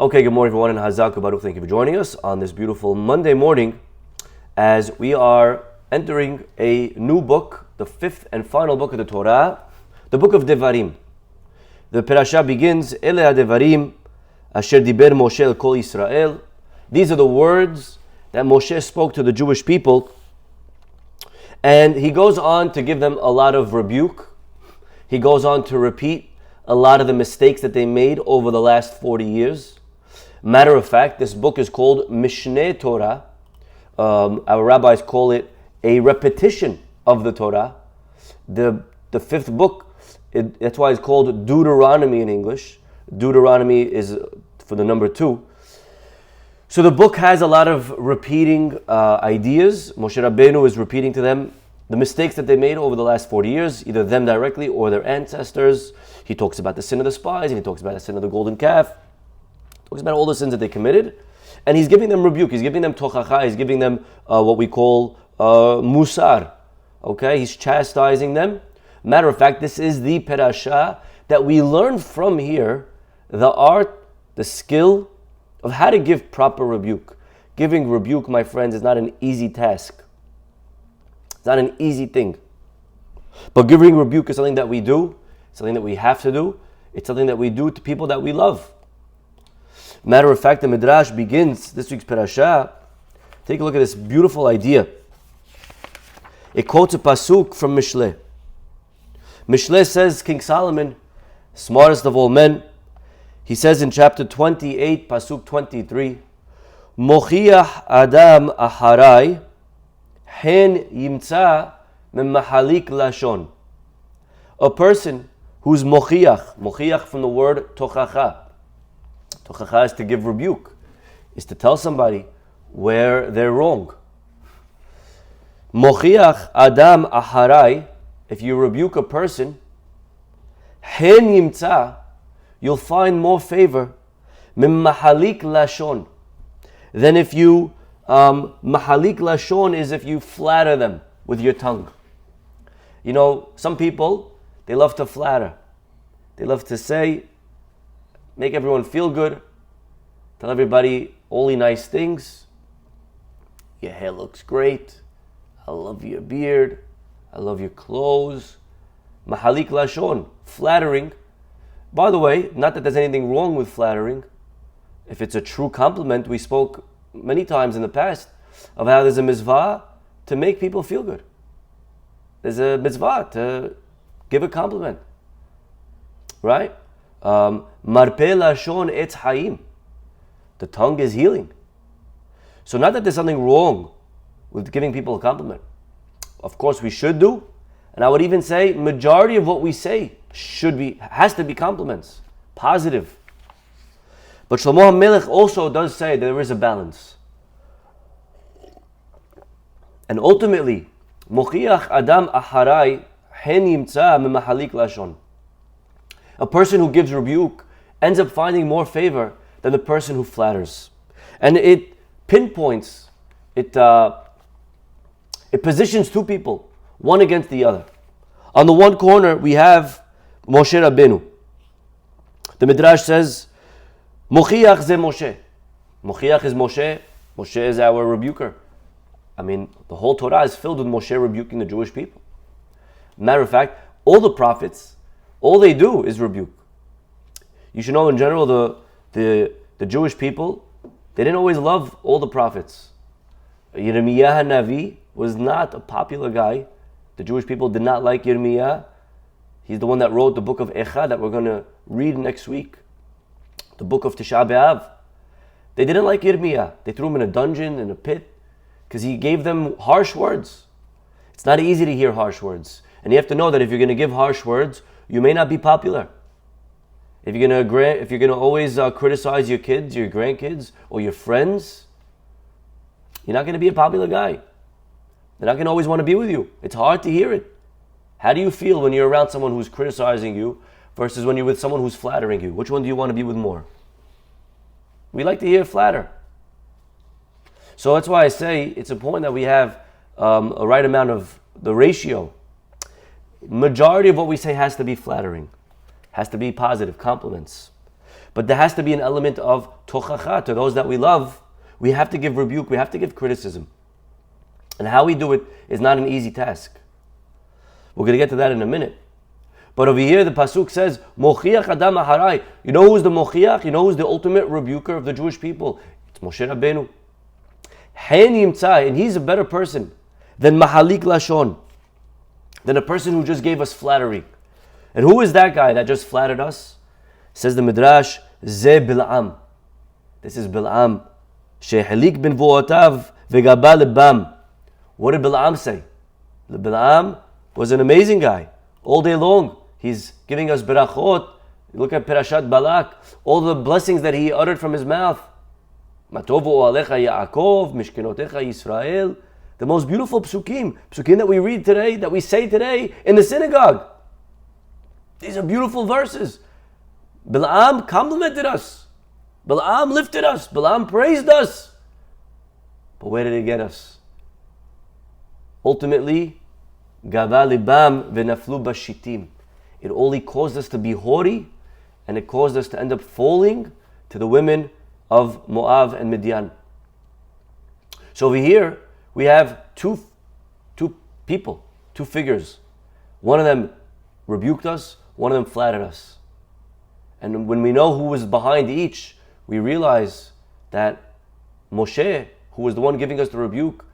Okay, good morning everyone, and Hazak Baruch. Thank you for joining us on this beautiful Monday morning as we are entering a new book, the fifth and final book of the Torah, the book of Devarim. The parasha begins, Ele Devarim, Asher Diber Moshe el Kol Yisrael. These are the words that Moshe spoke to the Jewish people, and he goes on to give them a lot of rebuke. He goes on to repeat a lot of the mistakes that they made over the last 40 years. Matter of fact, this book is called Mishneh Torah. Our rabbis call it a repetition of the Torah. The fifth book, that's why it's called Deuteronomy in English. Deuteronomy is for the number 2. So the book has a lot of repeating ideas. Moshe Rabbeinu is repeating to them the mistakes that they made over the last 40 years, either them directly or their ancestors. He talks about the sin of the spies, and he talks about the sin of the golden calf. Talks about all the sins that they committed, and he's giving them rebuke. He's giving them tochacha. He's giving them what we call musar. Okay, he's chastising them. Matter of fact, this is the parasha that we learn from here, the art, the skill of how to give proper rebuke. Giving rebuke, my friends, is not an easy task. It's not an easy thing. But giving rebuke is something that we do, something that we have to do. It's something that we do to people that we love. Matter of fact, the Midrash begins this week's parasha. Take a look at this beautiful idea. It quotes a pasuk from Mishleh. Mishleh says, King Solomon, smartest of all men, he says in chapter 28, pasuk 23, Mochiach Adam Aharai Hen Yimtza Memahalik Lashon. A person who's mochiach from the word tochacha. Tochacha is to give rebuke, is to tell somebody where they're wrong. Mochiach Adam Aharai, if you rebuke a person, hen yimtza, you'll find more favor, mimahalik lashon, than if you, mahalik lashon is if you flatter them with your tongue. You know, some people, they love to flatter. They love to say, make everyone feel good, tell everybody only nice things. Your hair looks great. I love your beard. I love your clothes. Mahalik lashon, flattering. By the way, not that there's anything wrong with flattering. If it's a true compliment, we spoke many times in the past of how there's a mitzvah to make people feel good. There's a mitzvah to give a compliment. Right? Marpe lashon etz hayim. The tongue is healing. So not that there's something wrong with giving people a compliment. Of course we should do. And I would even say majority of what we say has to be compliments. Positive. But Shlomo HaMelech also does say that there is a balance. And ultimately, Mochiach Adam Aharai Hen Yimtza Memahalik Lashon. A person who gives rebuke ends up finding more favor than the person who flatters. And it pinpoints, it positions two people, one against the other. On the one corner, we have Moshe Rabbeinu. The Midrash says, Mochiach ze Moshe. Mochiach is Moshe. Moshe is our rebuker. I mean, the whole Torah is filled with Moshe rebuking the Jewish people. Matter of fact, all the prophets, all they do is rebuke. You should know in general the Jewish people, they didn't always love all the prophets. Yirmiyah Navi was not a popular guy. The Jewish people did not like Yirmiyah. He's the one that wrote the book of Echad that we're going to read next week. The book of Tisha B'Av. They didn't like Yirmiyah. They threw him in a dungeon, in a pit, because he gave them harsh words. It's not easy to hear harsh words. And you have to know that if you're going to give harsh words, you may not be popular. If you're going to always criticize your kids, your grandkids, or your friends, you're not going to be a popular guy. They're not going to always want to be with you. It's hard to hear it. How do you feel when you're around someone who's criticizing you versus when you're with someone who's flattering you? Which one do you want to be with more? We like to hear flatter. So that's why I say it's important that we have a right amount of the ratio. Majority of what we say has to be flattering, has to be positive, compliments. But there has to be an element of tochacha. To those that we love, we have to give rebuke, we have to give criticism. And how we do it is not an easy task. We're going to get to that in a minute. But over here, the pasuk says, Mochiach Adam Aharai. You know who's the Mochiach? You know who's the ultimate rebuker of the Jewish people? It's Moshe Rabbeinu. Hen Yimtzai, and he's a better person than Mahalik Lashon, than a person who just gave us flattery. And who is that guy that just flattered us? Says the Midrash, Ze Bil'am. This is Bil'am. Shehelik bin Vuotav Vegaba Lebam. What did Bil'am say? The Bil'am was an amazing guy. All day long, he's giving us berachot. Look at Perashat Balak. All the blessings that he uttered from his mouth. Matovu alecha Yaakov, Mishkenotecha Yisrael. The most beautiful psukim that we read today, that we say today in the synagogue. These are beautiful verses. Bil'am complimented us. Bil'am lifted us. Bil'am praised us. But where did it get us? Ultimately, Gava libam v'naflu bashitim. It only caused us to be haughty, and it caused us to end up falling to the women of Moab and Midian. So over here, we have two people, two figures. One of them rebuked us, one of them flattered us. And when we know who was behind each, we realize that Moshe, who was the one giving us the rebuke,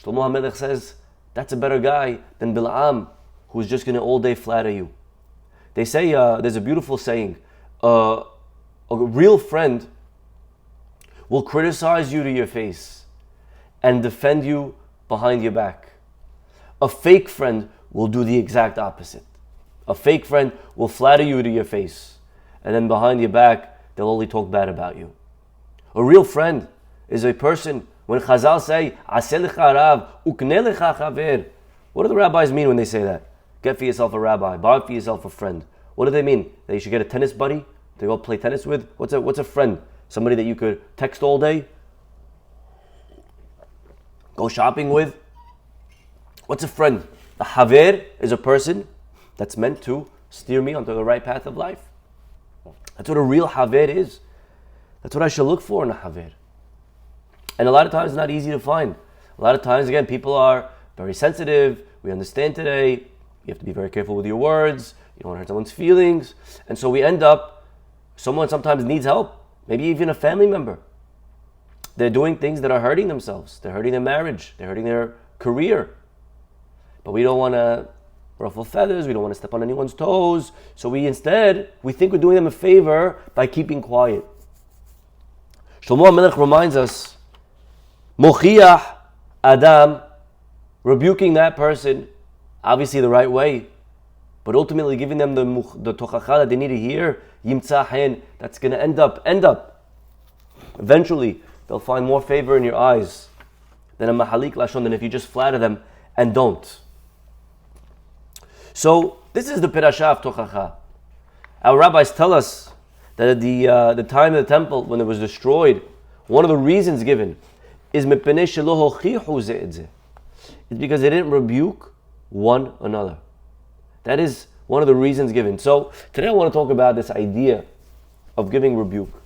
Shlomo HaMelech says, that's a better guy than Bil'am, who's just going to all day flatter you. They say, there's a beautiful saying, a real friend will criticize you to your face and defend you behind your back. A fake friend will do the exact opposite. A fake friend will flatter you to your face, and then behind your back, they'll only talk bad about you. A real friend is a person, when Chazal say, Aseh lecha rav, ukneh lecha chaver. What do the rabbis mean when they say that? Get for yourself a rabbi, buy for yourself a friend. What do they mean? That you should get a tennis buddy to go play tennis with? What's a friend? Somebody that you could text all day? Go shopping with? What's a friend? A haver is a person that's meant to steer me onto the right path of life. That's what a real haver is. That's what I should look for in a haver. And a lot of times it's not easy to find. A lot of times, again, people are very sensitive. We understand today, you have to be very careful with your words. You don't want to hurt someone's feelings. And so we end up, someone sometimes needs help. Maybe even a family member. They're doing things that are hurting themselves. They're hurting their marriage. They're hurting their career. But we don't want to ruffle feathers. We don't want to step on anyone's toes. So we think we're doing them a favor by keeping quiet. Shlomo HaMelech reminds us, Mochiach Adam, rebuking that person, obviously the right way, but ultimately giving them the tochacha that they need to hear, Yimtzah hen, that's going to end up. Eventually, they'll find more favor in your eyes than a mahalik lashon, than if you just flatter them and don't. So, this is the pirasha of tochacha. Our rabbis tell us that at the time of the temple, when it was destroyed, one of the reasons given is it's because they didn't rebuke one another. That is one of the reasons given. So today I want to talk about this idea of giving rebuke,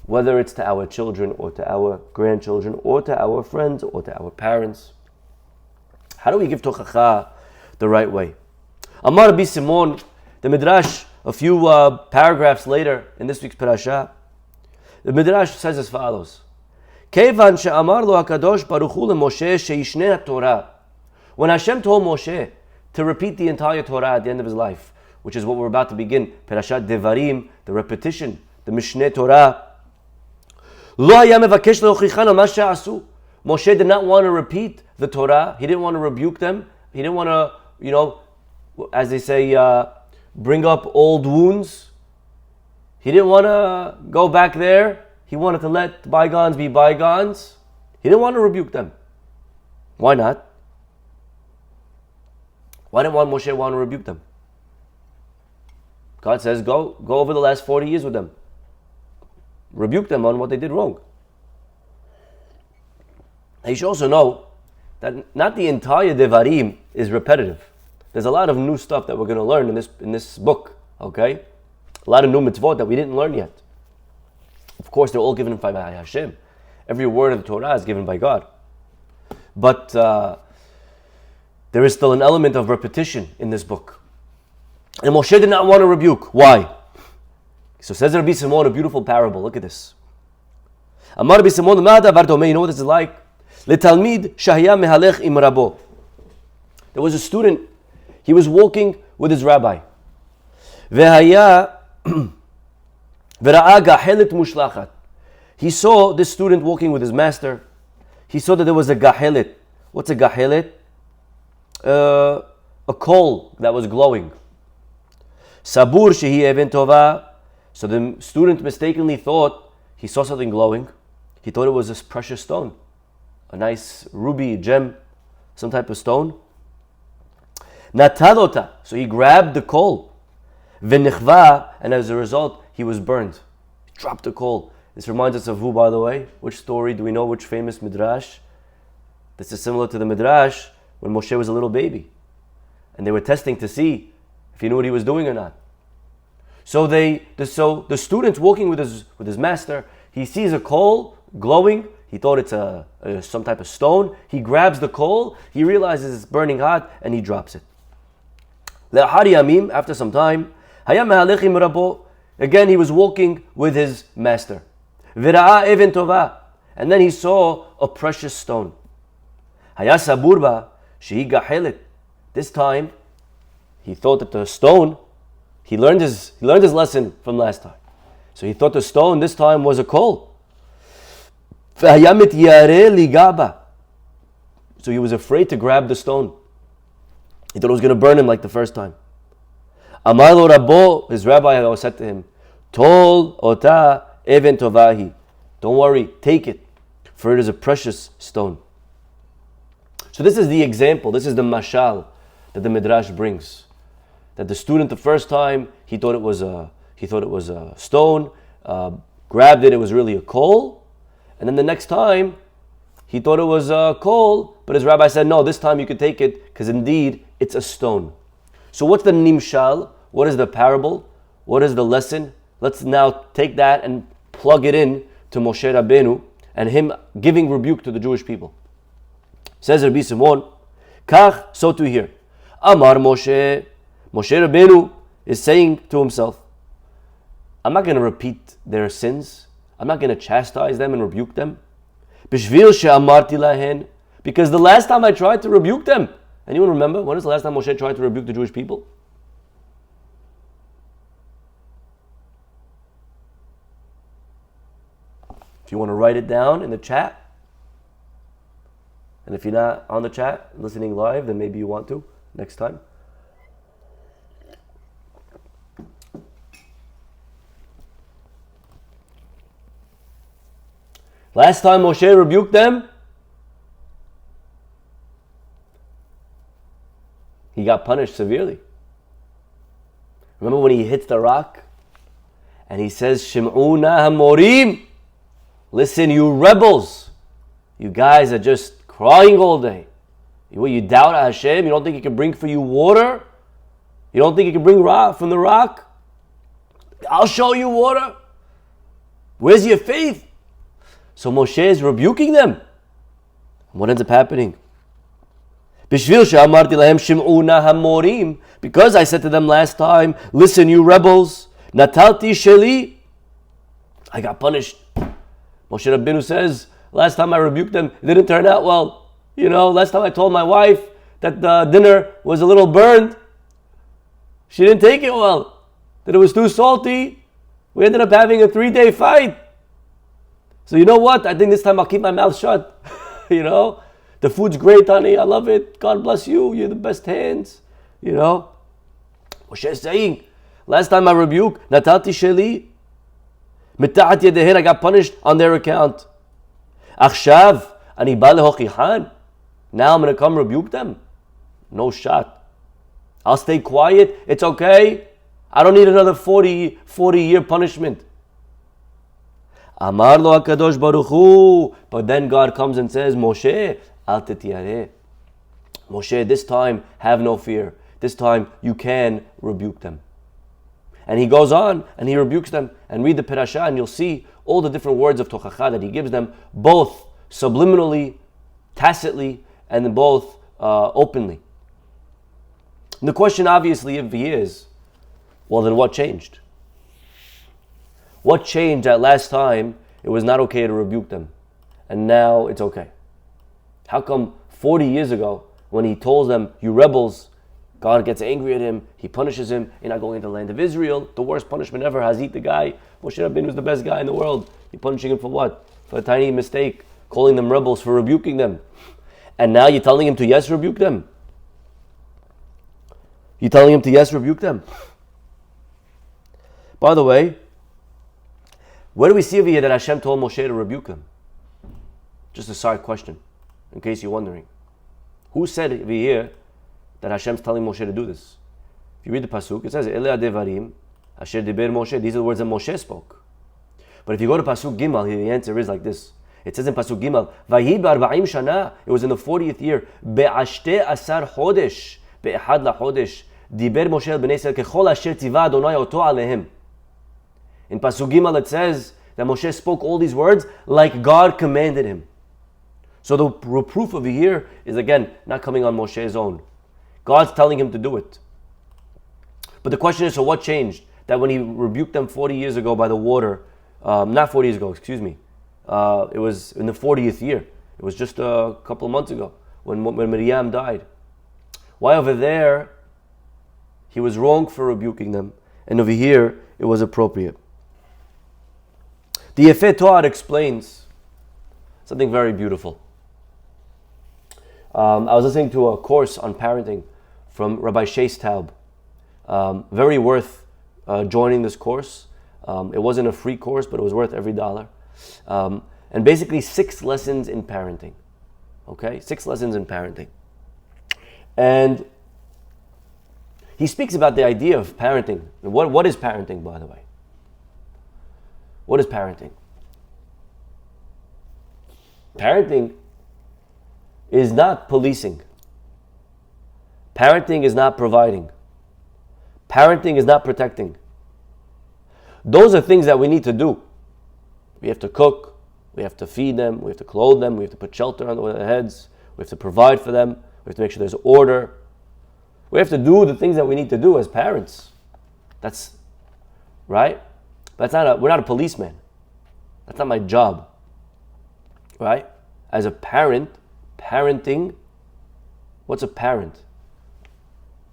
whether it's to our children or to our grandchildren or to our friends or to our parents. How do we give tochacha the right way? Amar Rabbi Simon, the Midrash, a few paragraphs later in this week's parasha, the Midrash says as follows. Kevan she'amar lo HaKadosh Baruch Hu leMoshe she'yishneh HaTorah. When Hashem told Moshe to repeat the entire Torah at the end of his life, which is what we're about to begin, Parashat Devarim, the repetition, the Mishneh Torah, lo haya mevakesh lehochichan al ma she'asu. Moshe did not want to repeat the Torah. He didn't want to rebuke them. He didn't want to, as they say, bring up old wounds. He didn't want to go back there. He wanted to let bygones be bygones. He didn't want to rebuke them. Why not? Why didn't Moshe want to rebuke them? God says, go over the last 40 years with them. Rebuke them on what they did wrong. You should also know that not the entire Devarim is repetitive. There's a lot of new stuff that we're going to learn in this book. Okay? A lot of new mitzvot that we didn't learn yet. Of course, they're all given by Hashem. Every word of the Torah is given by God. But there is still an element of repetition in this book. And Moshe did not want to rebuke. Why? So says Rabbi Simon, a beautiful parable. Look at this. Amar Rabbi Simon, you know what this is like? Letalmid shahya mehalech im rabo. There was a student. He was walking with his rabbi. Vehaya v'ra'a gahelet mushlachat. He saw this student walking with his master. He saw that there was a gahelet. What's a gahelet? A coal that was glowing. Sabur shehi even tova. So the student mistakenly thought he saw something glowing. He thought it was this precious stone, a nice ruby, gem, some type of stone. Natalota. So he grabbed the coal. V'nichva, and as a result, he was burned. He dropped the coal. This reminds us of who, by the way? Which story do we know? Which famous midrash? This is similar to the midrash when Moshe was a little baby, and they were testing to see if he knew what he was doing or not. So the student's walking with his master. He sees a coal glowing. He thought it's some type of stone. He grabs the coal. He realizes it's burning hot, and he drops it. After some time, again he was walking with his master. And then he saw a precious stone. This time, he thought that the stone, he learned his lesson from last time. So he thought the stone this time was a coal. So he was afraid to grab the stone. He thought it was going to burn him like the first time. Amar lo Rabbo, his rabbi said to him, Tol ota even tovahi. Don't worry, take it, for it is a precious stone. So this is the example, this is the mashal that the midrash brings. That the student the first time he thought it was a stone, grabbed it, it was really a coal, and then the next time he thought it was a coal, but his rabbi said, no, this time you could take it because indeed it's a stone. So what's the nimshal? What is the parable? What is the lesson? Let's now take that and plug it in to Moshe Rabbeinu and him giving rebuke to the Jewish people. Says Rabbi Simon, Kach, so to here. Amar Moshe. Moshe Rabbeinu is saying to himself, I'm not going to repeat their sins. I'm not going to chastise them and rebuke them. Bishvil she'amarti lahen. Because the last time I tried to rebuke them, anyone remember? When was the last time Moshe tried to rebuke the Jewish people? If you want to write it down in the chat, and if you're not on the chat, listening live, then maybe you want to next time. Last time Moshe rebuked them, he got punished severely. Remember when he hits the rock and he says, Shim'una hamorim, listen, you rebels, you guys are just crying all day. You doubt Hashem, you don't think he can bring for you water? You don't think he can bring rock from the rock? I'll show you water. Where's your faith? So Moshe is rebuking them. What ends up happening? Because I said to them last time, listen, you rebels, natalti sheli, I got punished. Moshe Rabbeinu says, last time I rebuked them, it didn't turn out well. Last time I told my wife that the dinner was a little burned, she didn't take it well, that it was too salty. We ended up having a 3-day fight. So you know what? I think this time I'll keep my mouth shut. The food's great, honey. I love it. God bless you. You're the best hands. Moshe is saying, last time I rebuked, natati sheli, mita'at yedehen, I got punished on their account. Achshav, ani ba lehochihan. Now I'm going to come rebuke them. No shot. I'll stay quiet. It's okay. I don't need another 40-year punishment. Amar lo HaKadosh Baruch Hu. But then God comes and says, Moshe, al tetiyareh. Moshe, this time have no fear. This time you can rebuke them. And he goes on and he rebukes them. And read the Pirasha and you'll see all the different words of tochacha that he gives them, both subliminally, tacitly, and then both openly. And the question obviously if he is, well then what changed? What changed that last time it was not okay to rebuke them and now it's okay? How come 40 years ago when he told them, you rebels, God gets angry at him, he punishes him, you're not going into the land of Israel, the worst punishment ever, Hazit the guy, Moshe Rabbeinu was the best guy in the world. You're punishing him for what? For a tiny mistake, calling them rebels, for rebuking them. And now you're telling him to yes, rebuke them. You're telling him to yes, rebuke them. By the way, where do we see over here that Hashem told Moshe to rebuke them? Just a side question, in case you're wondering. Who said over here that Hashem's telling Moshe to do this? If you read the pasuk, it says, Ele Devarim, Asher Diber Moshe. These are the words that Moshe spoke. But if you go to pasuk Gimel, the answer is like this. It says in pasuk Gimel, Vahi b'arba'im shana. It was in the 40th year. Be'ashte asar chodesh, be'ehad lachodesh. Diber Moshe el b'nei Yisrael kechol asher tiva Adonai oto alehem. In pasuk Gimel it says that Moshe spoke all these words like God commanded him. So the reproof over here is again not coming on Moshe's own. God's telling him to do it. But the question is, so what changed? That when he rebuked them 40 years ago by the water, not 40 years ago, excuse me, it was in the 40th year. It was just a couple of months ago when Miriam died. Why over there he was wrong for rebuking them, and over here it was appropriate? The Yefet Toar explains something very beautiful. I was listening to a course on parenting from Rabbi Shais Taub. Very worth joining this course. It wasn't a free course, but it was worth every dollar. And basically 6 lessons in parenting. Okay? 6 lessons in parenting. And he speaks about the idea of parenting. What is parenting, by the way? What is parenting? Parenting is not policing. Parenting is not providing. Parenting is not protecting. Those are things that we need to do. We have to cook, we have to feed them, we have to clothe them, we have to put shelter on their heads, we have to provide for them, we have to make sure there's order. We have to do the things that we need to do as parents. That's right. But we're not a policeman. That's not my job. Right? As a parent, parenting, what's a parent?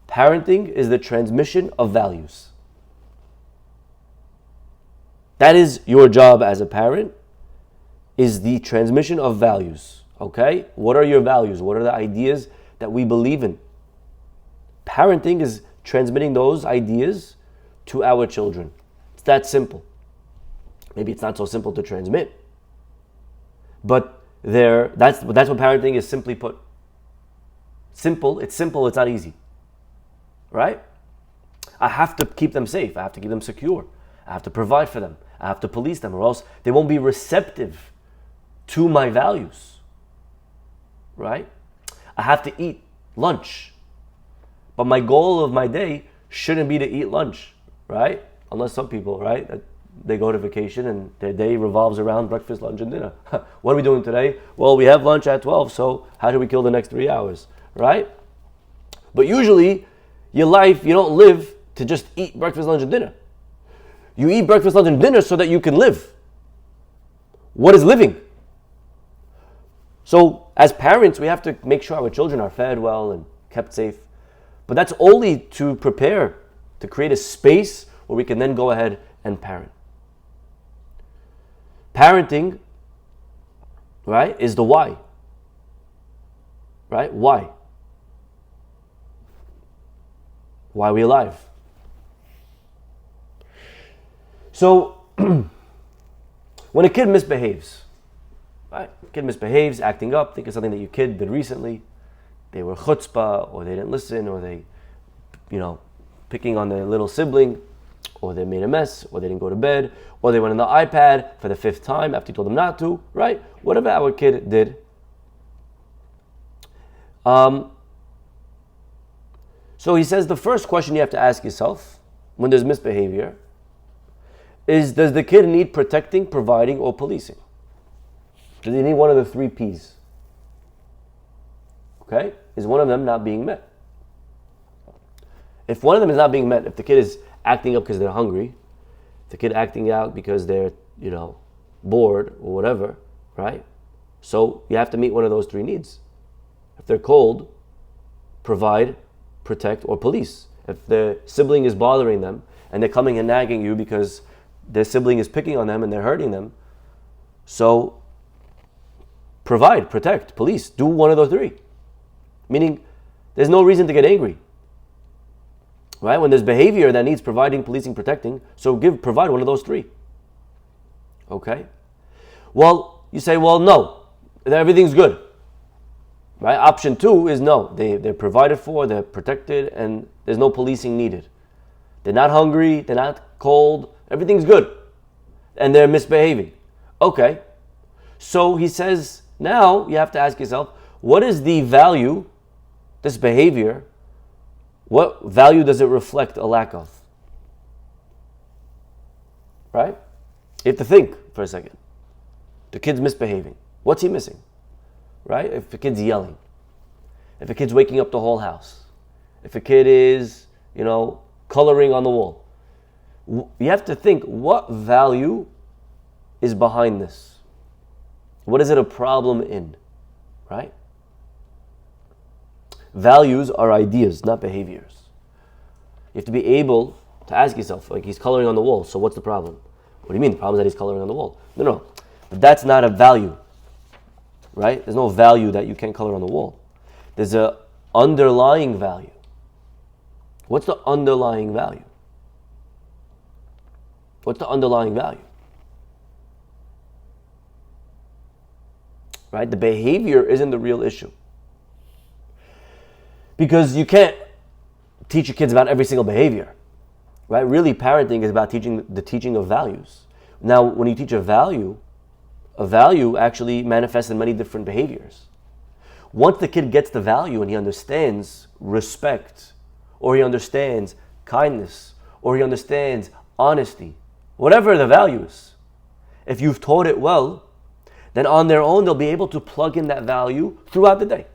Parenting is the transmission of values. That is your job as a parent, is the transmission of values. Okay? What are your values? What are the ideas that we believe in? Parenting is transmitting those ideas to our children. It's that simple. Maybe it's not so simple to transmit. But that's what parenting is, simply put. Simple, it's not easy. Right? I have to keep them safe. I have to keep them secure. I have to provide for them. I have to police them, or else they won't be receptive to my values. Right? I have to eat lunch. But my goal of my day shouldn't be to eat lunch. Right? Unless some people, right, they go to vacation and their day revolves around breakfast, lunch, and dinner. What are we doing today? Well, we have lunch at 12, so how do we kill the next 3 hours? Right? But usually, your life, you don't live to just eat breakfast, lunch, and dinner. You eat breakfast, lunch, and dinner so that you can live. What is living? So, as parents, we have to make sure our children are fed well and kept safe. But that's only to prepare, to create a space where we can then go ahead and parent. Parenting, right, is the why. Right? Why? Why are we alive? So, when a kid misbehaves, right? A kid misbehaves, acting up, think of something that your kid did recently. They were chutzpah, or they didn't listen, or they, picking on their little sibling, or they made a mess, or they didn't go to bed, or they went on the iPad for the 5th time after you told them not to, right? Whatever our kid did. So he says the first question you have to ask yourself when there's misbehavior is, does the kid need protecting, providing, or policing? Does he need one of the 3 P's? Okay? Is one of them not being met? If one of them is not being met, if the kid is acting up because they're hungry, if the kid acting out because they're, bored or whatever, right? So you have to meet one of those 3 needs. If they're cold, provide, protect, or police. If the sibling is bothering them and they're coming and nagging you because their sibling is picking on them and they're hurting them, so provide, protect, police. Do one of those 3. Meaning, there's no reason to get angry. Right? When there's behavior that needs providing, policing, protecting, so provide one of those 3. Okay? Well, you say, well, no, everything's good. Right? Option 2 is no. They're provided for, they're protected, and there's no policing needed. They're not hungry, they're not cold, everything's good. And they're misbehaving. Okay. So he says, now you have to ask yourself, what is the value, this behavior, what value does it reflect a lack of? Right? You have to think for a second. The kid's misbehaving. What's he missing? Right? If the kid's yelling, if a kid's waking up the whole house, if a kid is, coloring on the wall, you have to think, what value is behind this? What is it a problem in? Right? Values are ideas, not behaviors. You have to be able to ask yourself, like, he's coloring on the wall, so what's the problem? What do you mean? The problem is that he's coloring on the wall. No. But that's not a value. Right? There's no value that you can't color on the wall. There's an underlying value. What's the underlying value? What's the underlying value? Right? The behavior isn't the real issue. Because you can't teach your kids about every single behavior. Right? Really, parenting is about the teaching of values. Now, when you teach a value actually manifests in many different behaviors. Once the kid gets the value and he understands respect, or he understands kindness, or he understands honesty, whatever the values, if you've taught it well, then on their own they'll be able to plug in that value throughout the day.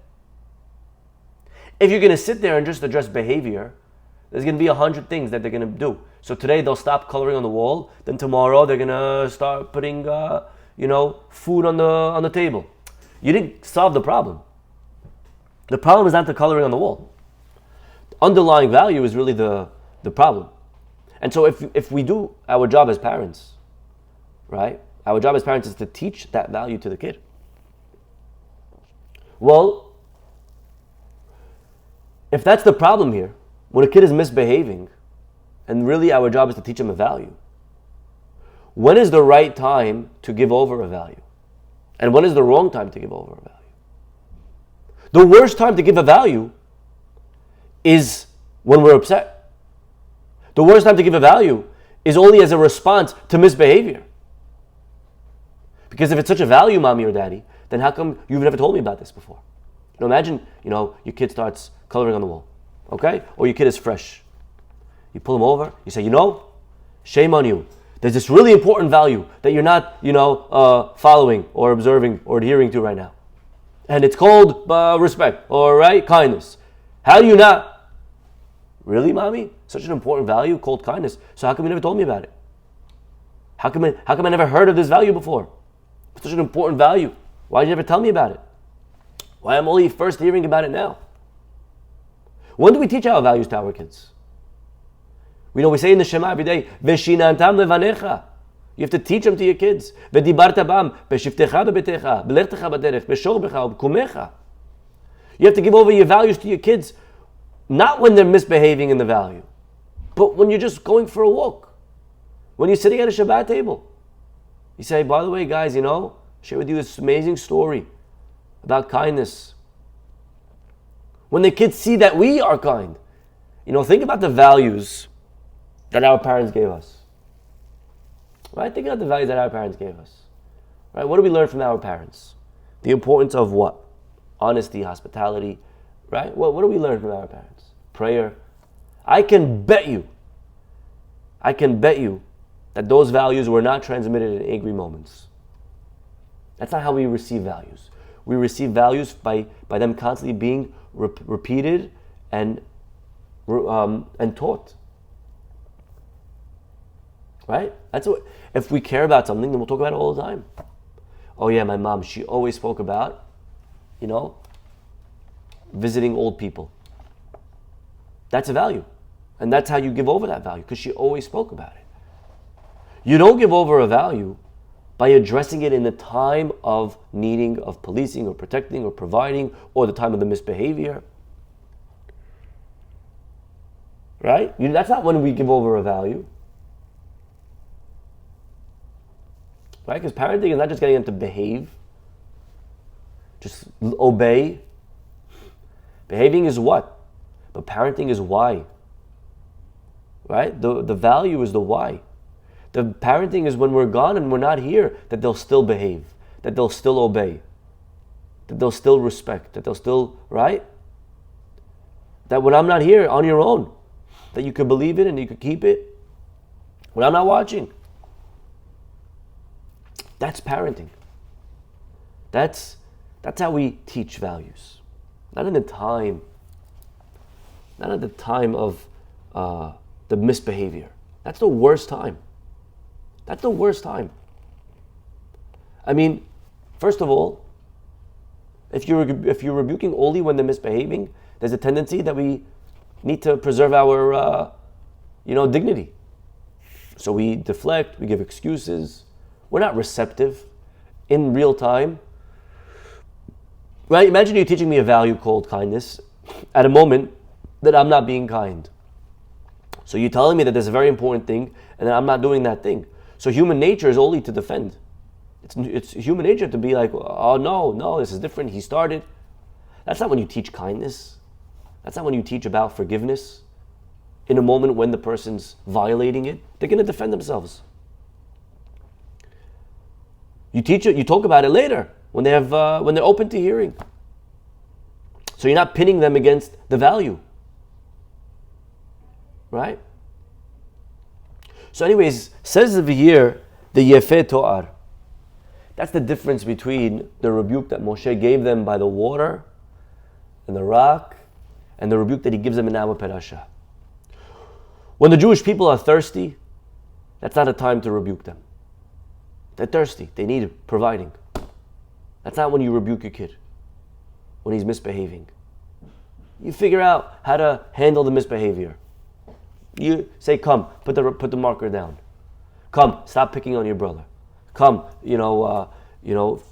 If you're going to sit there and just address behavior, there's going to be 100 things that they're going to do. So today they'll stop coloring on the wall, then tomorrow they're going to start putting food on the table. You didn't solve the problem. The problem is not the coloring on the wall. The underlying value is really the problem. And so if we do our job as parents, right? Our job as parents is to teach that value to the kid. Well, if that's the problem here, when a kid is misbehaving, and really our job is to teach him a value, when is the right time to give over a value? And when is the wrong time to give over a value? The worst time to give a value is when we're upset. The worst time to give a value is only as a response to misbehavior. Because if it's such a value, mommy or daddy, then how come you've never told me about this before? Imagine, your kid starts coloring on the wall, okay? Or your kid is fresh. You pull him over, you say, shame on you. There's this really important value that you're not, following or observing or adhering to right now. And it's called respect, or kindness. How do you not? Really, mommy? Such an important value called kindness. So how come you never told me about it? How come I never heard of this value before? It's such an important value. Why did you never tell me about it? Why am I only first hearing about it now? When do we teach our values to our kids? We say in the Shema every day, Veshinantam levanecha. You have to teach them to your kids. V'dibarta bam, b'shiftecha b'betecha, b'lertecha b'derech, b'shorbecha, b'kumecha. You have to give over your values to your kids, not when they're misbehaving in the value, but when you're just going for a walk. When you're sitting at a Shabbat table. You say, by the way, guys, share with you this amazing story about kindness. When the kids see that we are kind, think about the values that our parents gave us. Right? Think about the values that our parents gave us. Right? What do we learn from our parents? The importance of what? Honesty, hospitality. Right? What do we learn from our parents? Prayer. I can bet you I can bet you that those values were not transmitted in angry moments. That's not how we receive values. We receive values by them constantly being repeated and taught. Right? That's what. If we care about something, then we'll talk about it all the time. Oh yeah, my mom, she always spoke about, visiting old people. That's a value. And that's how you give over that value, because she always spoke about it. You don't give over a value by addressing it in the time of needing, of policing or protecting or providing, or the time of the misbehavior. Right? That's not when we give over a value. Right? Because parenting is not just getting them to behave, just obey. Behaving is what? But parenting is why. Right? The value is the why. The parenting is when we're gone and we're not here, that they'll still behave, that they'll still obey, that they'll still respect, that they'll still, right? That when I'm not here, on your own, that you could believe it and you could keep it when I'm not watching. That's parenting. That's how we teach values. Not at the time of the misbehavior. That's the worst time. That's the worst time. I mean, first of all, if you're rebuking only when they're misbehaving, there's a tendency that we need to preserve our, dignity. So we deflect, we give excuses. We're not receptive in real time. Right? Imagine you teaching me a value called kindness at a moment that I'm not being kind. So you're telling me that there's a very important thing and that I'm not doing that thing. So human nature is only to defend. It's human nature to be like, oh no, this is different. He started. That's not when you teach kindness. That's not when you teach about forgiveness. In a moment when the person's violating it, they're going to defend themselves. You teach it. You talk about it later when they're open to hearing. So you're not pinning them against the value, right? So anyways, says over here, the Yefeh To'ar. That's the difference between the rebuke that Moshe gave them by the water and the rock and the rebuke that he gives them in our parasha. When the Jewish people are thirsty, that's not a time to rebuke them. They're thirsty. They need providing. That's not when you rebuke your kid, when he's misbehaving. You figure out how to handle the misbehavior. You say, come, put the marker down. Come, stop picking on your brother. Come,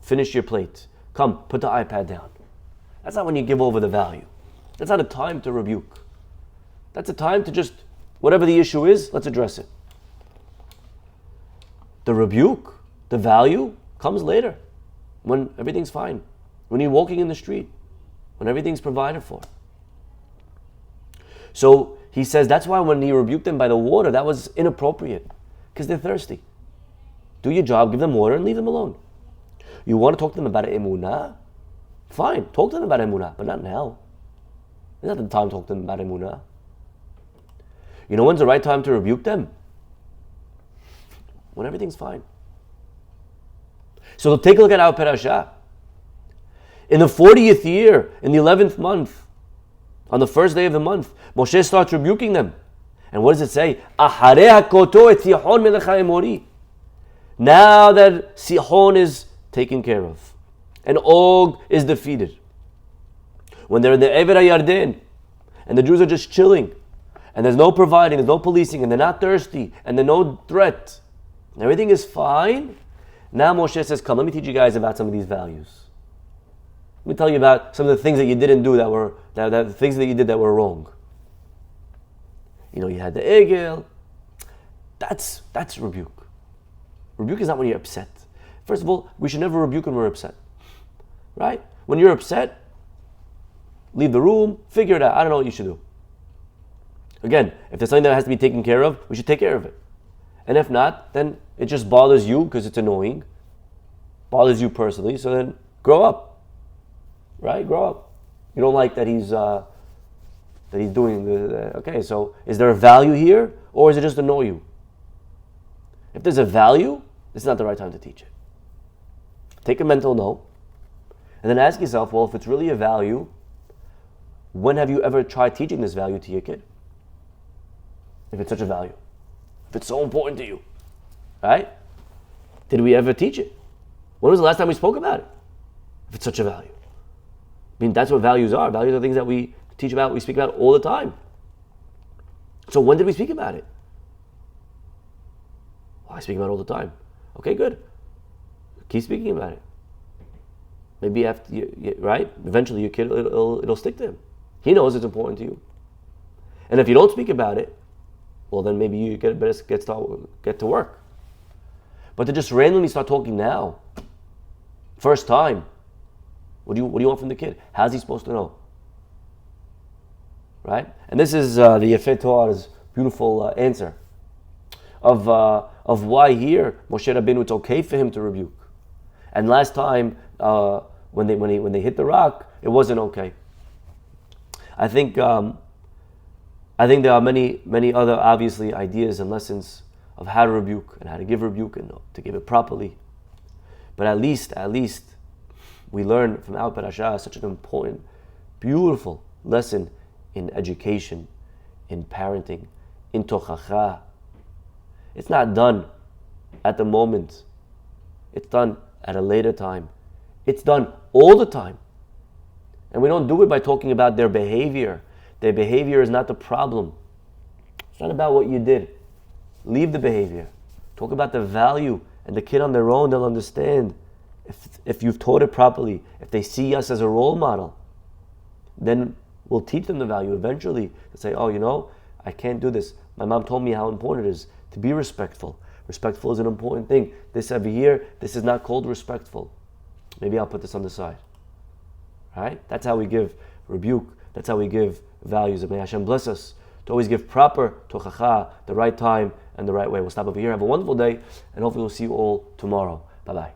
finish your plate. Come, put the iPad down. That's not when you give over the value. That's not a time to rebuke. That's a time to just, whatever the issue is, let's address it. The rebuke, the value, comes later, when everything's fine. When you're walking in the street, when everything's provided for. So he says that's why when he rebuked them by the water, that was inappropriate, because they're thirsty. Do your job, give them water, and leave them alone. You want to talk to them about emunah? Fine, talk to them about emunah, but not now. It's not the time to talk to them about emunah. You know when's the right time to rebuke them? When everything's fine. So take a look at our parasha. In the 40th year, in the 11th month, on the first day of the month, Moshe starts rebuking them. And what does it say? Now that Sihon is taken care of, and Og is defeated. When they're in the Ever HaYarden, and the Jews are just chilling, and there's no providing, there's no policing, and they're not thirsty, and there's no threat, and everything is fine, now Moshe says, come, let me teach you guys about some of these values. Let me tell you about some of the things that you didn't do the things that you did that were wrong. You had the Egel. That's rebuke. Rebuke is not when you're upset. First of all, we should never rebuke when we're upset. Right? When you're upset, leave the room, figure it out. I don't know what you should do. Again, if there's something that has to be taken care of, we should take care of it. And if not, then it just bothers you because it's annoying. Bothers you personally, so then grow up. Right? Grow up. You don't like that he's doing the... Okay, so is there a value here, or is it just annoy you? If there's a value, this is not the right time to teach it. Take a mental note, and then ask yourself, well, if it's really a value, when have you ever tried teaching this value to your kid? If it's such a value. If it's so important to you. Right? Did we ever teach it? When was the last time we spoke about it? If it's such a value. I mean, that's what values are. Values are things that we teach about, we speak about all the time. So when did we speak about it? Well, I speak about it all the time. Okay, good. Keep speaking about it. Maybe after right? Eventually your kid, it'll stick to him. He knows it's important to you. And if you don't speak about it, well, then maybe you get to work. But to just randomly start talking now, first time, what do you want from the kid? How's he supposed to know? Right? And this is the Yefet Torah's beautiful answer of why here Moshe Rabbeinu, it's okay for him to rebuke. And last time when they hit the rock, it wasn't okay. I think there are many other obviously ideas and lessons of how to rebuke and how to give rebuke and to give it properly. But at least we learn from our parasha such an important, beautiful lesson in education, in parenting, in tochacha. It's not done at the moment. It's done at a later time. It's done all the time. And we don't do it by talking about their behavior. Their behavior is not the problem. It's not about what you did. Leave the behavior. Talk about the value, and the kid on their own, they'll understand. If you've taught it properly, if they see us as a role model, then we'll teach them the value eventually. To say, oh, I can't do this. My mom told me how important it is to be respectful. Respectful is an important thing. This over here, this is not called respectful. Maybe I'll put this on the side. Right? That's how we give rebuke. That's how we give values. And may Hashem bless us to always give proper tochacha, the right time and the right way. We'll stop over here. Have a wonderful day, and hopefully we'll see you all tomorrow. Bye-bye.